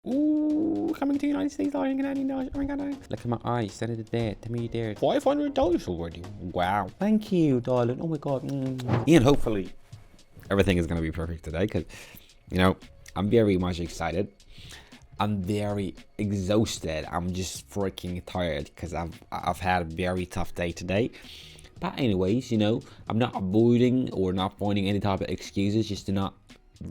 Ooh, coming to the United States, lying Canadian dollars. Oh my god, look at my eyes, send it there. Tell me you dare. $500 already. Wow. Thank you, darling. Oh my god. And hopefully everything is gonna be perfect today, because you know I'm very much excited. I'm very exhausted. I'm just freaking tired because I've had a very tough day today. But anyways, you know, I'm not avoiding or not finding any type of excuses just to not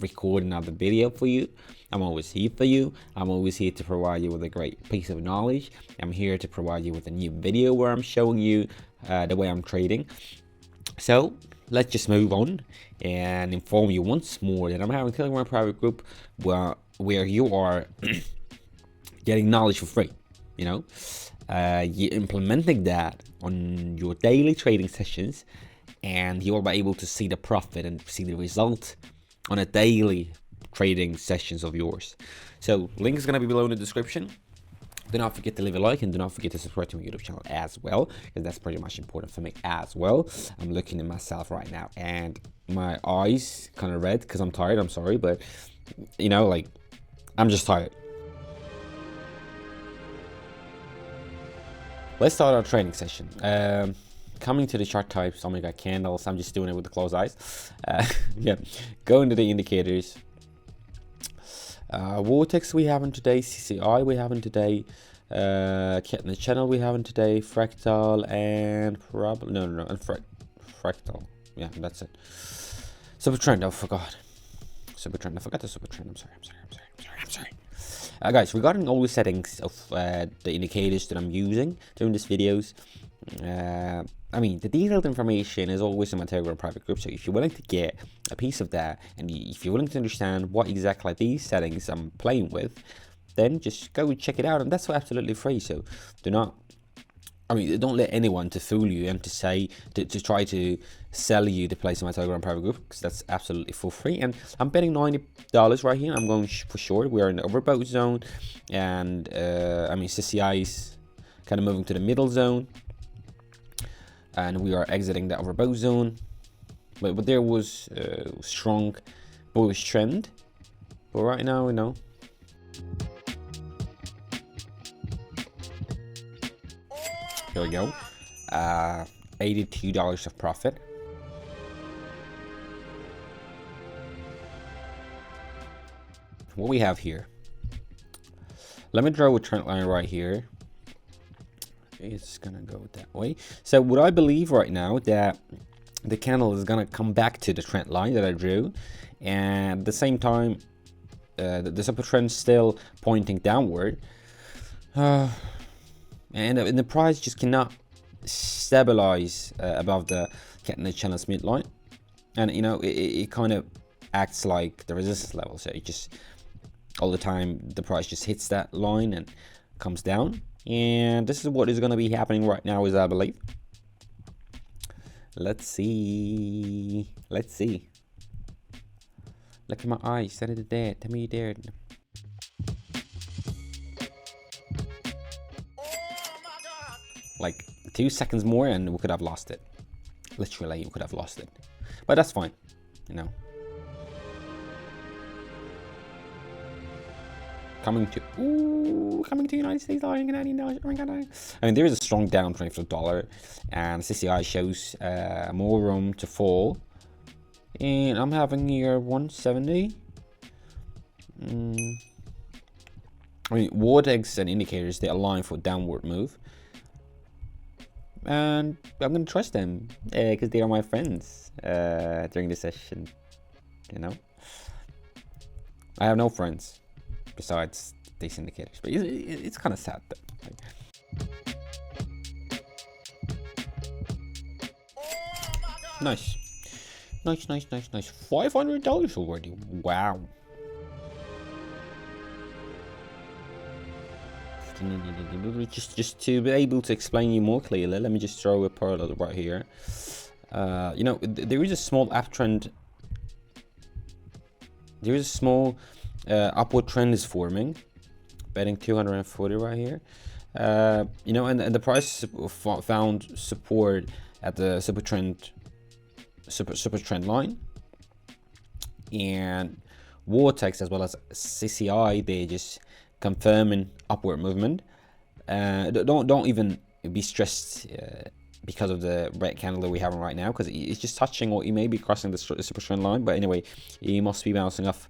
record another video for you. I'm always here for you. I'm always here to provide you with a great piece of knowledge. I'm here to provide you with a new video where I'm showing you the way I'm trading. So let's just move on and inform you once more that I'm having a Telegram private group where you are getting knowledge for free. You know, you're implementing that on your daily trading sessions, and you'll be able to see the profit and see the result on a daily trading sessions of yours. So link is going to be below in the description. Do not forget to leave a like, and do not forget to subscribe to my YouTube channel as well, because that's pretty much important for me as well. I'm looking at myself right now and my eyes kind of red because I'm tired. I'm sorry, but you know, like, I'm just tired. Let's start our training session. Coming to the chart types, oh my god, candles. I'm just doing it with the closed eyes. Yeah, go into the indicators. Vortex we haven't today, CCI we haven't today, Keltner Channel we haven't today, Fractal and probably and Fractal. Yeah, that's it. Supertrend, I forgot. Supertrend, I forgot the Supertrend. I'm sorry. Guys, regarding all the settings of the indicators that I'm using during these videos, I mean, the detailed information is always in my Telegram private group. So if you're willing to get a piece of that, and if you're willing to understand what exactly these settings I'm playing with, then just go and check it out. And that's absolutely free. So don't let anyone to fool you and to try to sell you the place in my Telegram private group, because that's absolutely for free. And I'm betting $90 right here. I'm going for short. We are in the overbought zone, and I mean, CCI is kind of moving to the middle zone, and we are exiting the overbought zone. But there was a strong bullish trend. But right now, you know, here we go. $82 of profit. What we have here. Let me draw a trend line right here. It's gonna go that way. So what I believe right now, that the candle is gonna come back to the trend line that I drew, and at the same time the upper trend still pointing downward, and the price just cannot stabilize above the Keltner Channel's midline, and you know, it kind of acts like the resistance level. So it just all the time the price just hits that line and comes down. And this is what is going to be happening right now, is I believe. Let's see. Look at my eyes. Send it there. Tell me you dared. Like 2 seconds more and we could have lost it. Literally, we could have lost it. But that's fine, you know. Coming to the United States, lying Canadian dollars. Oh my god. I mean, there is a strong downtrend for the dollar, and CCI shows more room to fall. And I'm having here 170. I mean, Vortex and indicators, they align for downward move, and I'm gonna trust them because they are my friends during the session. You know, I have no friends besides these indicators, but it's kind of sad though. Nice. $500 already. Wow. Just to be able to explain you more clearly, let me just throw a parallel right here. You know, there is a small uptrend. There is a small upward trend is forming, betting 240 right here. You know, and the price found support at the super trend line, and Vortex as well as CCI, they just confirming upward movement. Don't even be stressed because of the red candle that we're having right now, because it's just touching, or you may be crossing the super trend line. But anyway, you must be bouncing off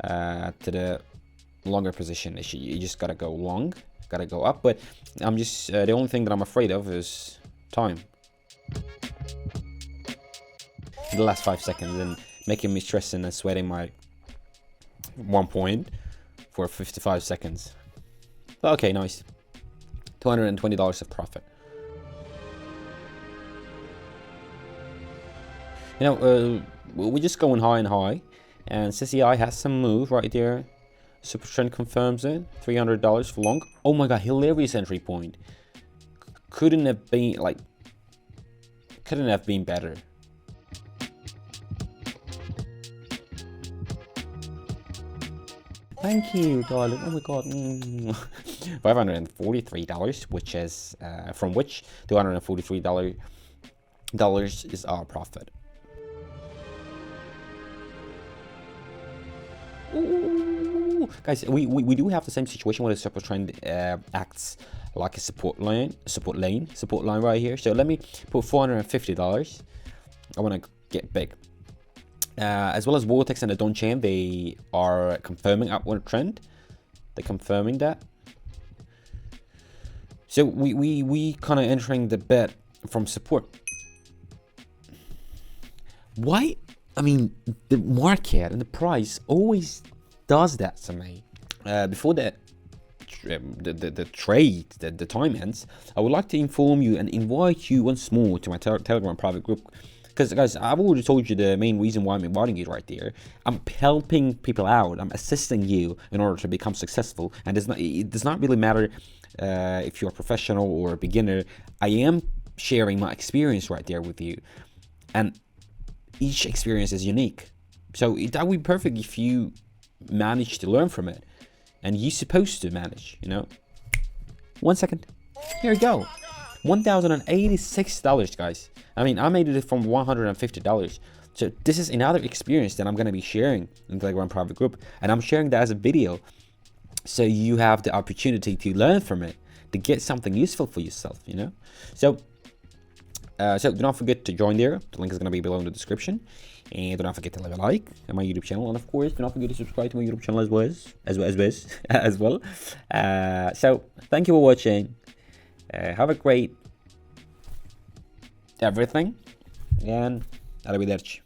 to the longer position. You just gotta go long, gotta go up. But I'm just the only thing that I'm afraid of is time. The last 5 seconds, and making me stressing and sweating my 1 point for 55 seconds. But okay, nice. $220 of profit. You know, we're just going high and high, and CCI has some move right there. Supertrend confirms it. $300 for long. Oh my god, hilarious entry point. Couldn't have been better. Thank you, darling. Oh my god. $543, which is from which $243 is our profit. Ooh. Guys, we do have the same situation where the super trend acts like a support line right here. So let me put $450. I want to get big. As well as Vortex and the downtrend, they are confirming upward trend. They're confirming that. So we kind of entering the bet from support. Why? I mean, the market and the price always does that to me. Before the trade, the time ends, I would like to inform you and invite you once more to my Telegram private group. Because guys, I've already told you the main reason why I'm inviting you right there. I'm helping people out. I'm assisting you in order to become successful. And it does not really matter if you're a professional or a beginner. I am sharing my experience right there with you. And each experience is unique. So that would be perfect if you manage to learn from it. And you're supposed to manage, you know. 1 second. Here we go. $1,086, guys. I mean, I made it from $150. So this is another experience that I'm going to be sharing in the Telegram private group. And I'm sharing that as a video. So you have the opportunity to learn from it, to get something useful for yourself, you know. So do not forget to join there. The link is going to be below in the description. And do not forget to leave a like on my YouTube channel. And of course, do not forget to subscribe to my YouTube channel as well. So thank you for watching. Have a great everything. And arrivederci.